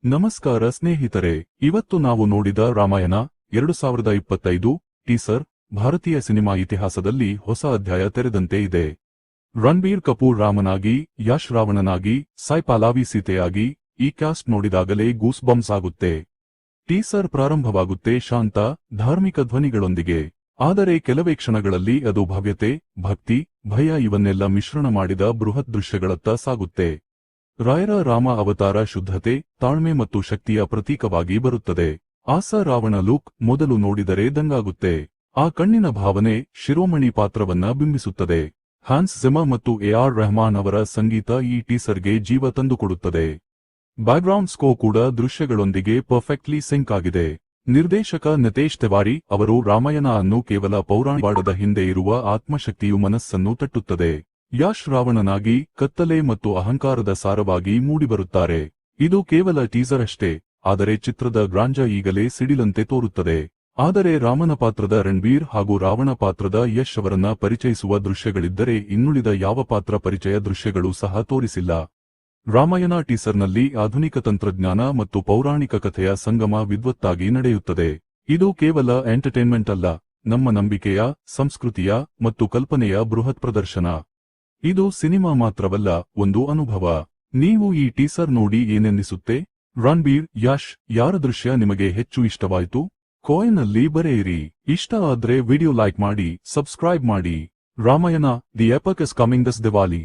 ನಮಸ್ಕಾರ ಸ್ನೇಹಿತರೆ, ಇವತ್ತು ನಾವು ನೋಡಿದ ರಾಮಾಯಣ 2025 ಟೀಸರ್ ಭಾರತೀಯ ಸಿನಿಮಾ ಇತಿಹಾಸದಲ್ಲಿ ಹೊಸ ಅಧ್ಯಾಯ ತೆರೆದಂತೆ ಇದೆ. ರಣಬೀರ್ ಕಪೂರ್ ರಾಮನಾಗಿ, ಯಶ್ ರಾವಣನಾಗಿ, ಸಾಯ್ ಪಲ್ಲವಿ ಸೀತೆಯಾಗಿ ಈ ಕ್ಯಾಸ್ಟ್ ನೋಡಿದಾಗಲೇ ಗೂಸ್ ಬಂಪ್ಸ್ ಆಗುತ್ತೆ. ಟೀಸರ್ ಪ್ರಾರಂಭವಾಗುತ್ತೆ ಶಾಂತ, ಧಾರ್ಮಿಕ ಧ್ವನಿಗಳೊಂದಿಗೆ. ಆದರೆ ಕೆಲವೇ ಕ್ಷಣಗಳಲ್ಲಿ ಅದು ಭವ್ಯತೆ, ಭಕ್ತಿ, ಭಯ ಇವನ್ನೆಲ್ಲ ಮಿಶ್ರಣ ಮಾಡಿದ ಬೃಹತ್ ದೃಶ್ಯಗಳತ್ತ ಸಾಗುತ್ತೆ. ರಾಯರ ರಾಮ ಅವತಾರ ಶುದ್ಧತೆ, ತಾಳ್ಮೆ ಮತ್ತು ಶಕ್ತಿಯ ಪ್ರತೀಕವಾಗಿ ಬರುತ್ತದೆ. ಆಸ ರಾವಣ ಲುಕ್ ಮೊದಲು ನೋಡಿದರೆ ದಂಗಾಗುತ್ತೆ. ಆ ಕಣ್ಣಿನ ಭಾವನೆ ಶಿರೋಮಣಿ ಪಾತ್ರವನ್ನ ಬಿಂಬಿಸುತ್ತದೆ. ಹ್ಯಾನ್ಸ್ ಜಿಮರ್ ಮತ್ತು ಎಆರ್ ರೆಹಮಾನ್ ಅವರ ಸಂಗೀತ ಈ ಟೀಸರ್ಗೆ ಜೀವ ತಂದುಕೊಡುತ್ತದೆ. ಬ್ಯಾಕ್ಗ್ರೌಂಡ್ ಸ್ಕೋರ್ ಕೂಡ ದೃಶ್ಯಗಳೊಂದಿಗೆ ಪರ್ಫೆಕ್ಟ್ಲಿ ಸಿಂಕ್ ಆಗಿದೆ. ನಿರ್ದೇಶಕ ನಿತೇಶ್ ತಿವಾರಿ ಅವರು ರಾಮಾಯಣ ಅನ್ನು ಕೇವಲ ಪೌರಾಣಿಕದ ಹಿಂದೆ ಇರುವ ಆತ್ಮಶಕ್ತಿಯು ಮನಸ್ಸನ್ನು ತಟ್ಟುತ್ತದೆ. ಯಶ್ ರಾವಣನಾಗಿ ಕತ್ತಲೆ ಮತ್ತು ಅಹಂಕಾರದ ಸಾರವಾಗಿ ಮೂಡಿಬರುತ್ತಾರೆ. ಇದು ಕೇವಲ ಟೀಸರ್ ಅಷ್ಟೇ, ಆದರೆ ಚಿತ್ರದ ಗ್ರಾಂಜ ಈಗಲೇ ಸಿಡಿಲಂತೆ ತೋರುತ್ತದೆ. ಆದರೆ ರಾಮನ ಪಾತ್ರದ ರಣಬೀರ್ ಹಾಗೂ ರಾವಣ ಪಾತ್ರದ ಯಶ್ ಅವರನ್ನ ಪರಿಚಯಿಸುವ ದೃಶ್ಯಗಳಿದ್ದರೆ ಇನ್ನುಳಿದ ಯಾವ ಪಾತ್ರ ಪರಿಚಯ ದೃಶ್ಯಗಳು ಸಹ ತೋರಿಸಿಲ್ಲ. ರಾಮಾಯಣ ಟೀಸರ್ನಲ್ಲಿ ಆಧುನಿಕ ತಂತ್ರಜ್ಞಾನ ಮತ್ತು ಪೌರಾಣಿಕ ಕಥೆಯ ಸಂಗಮ ವಿದ್ವತ್ತಾಗಿ ನಡೆಯುತ್ತದೆ. ಇದು ಕೇವಲ ಎಂಟರ್ಟೈನ್ಮೆಂಟ್ ಅಲ್ಲ, ನಮ್ಮ ನಂಬಿಕೆಯ, ಸಂಸ್ಕೃತಿಯ ಮತ್ತು ಕಲ್ಪನೆಯ ಬೃಹತ್ ಪ್ರದರ್ಶನ. ಇದು ಸಿನಿಮಾ ಮಾತ್ರವಲ್ಲ, ಒಂದು ಅನುಭವ. ನೀವು ಈ ಟೀಸರ್ ನೋಡಿ ಏನೆನ್ನಿಸುತ್ತೆ? ರಣಬೀರ್, ಯಶ್ ಯಾರ ದೃಶ್ಯ ನಿಮಗೆ ಹೆಚ್ಚು ಇಷ್ಟವಾಯಿತು? ಕಾಮೆಂಟ್ನಲ್ಲಿ ಬರೆಯಿರಿ. ಇಷ್ಟ ಆದ್ರೆ ವಿಡಿಯೋ ಲೈಕ್ ಮಾಡಿ, ಸಬ್ಸ್ಕ್ರೈಬ್ ಮಾಡಿ. Ramayana the epic is coming this Diwali.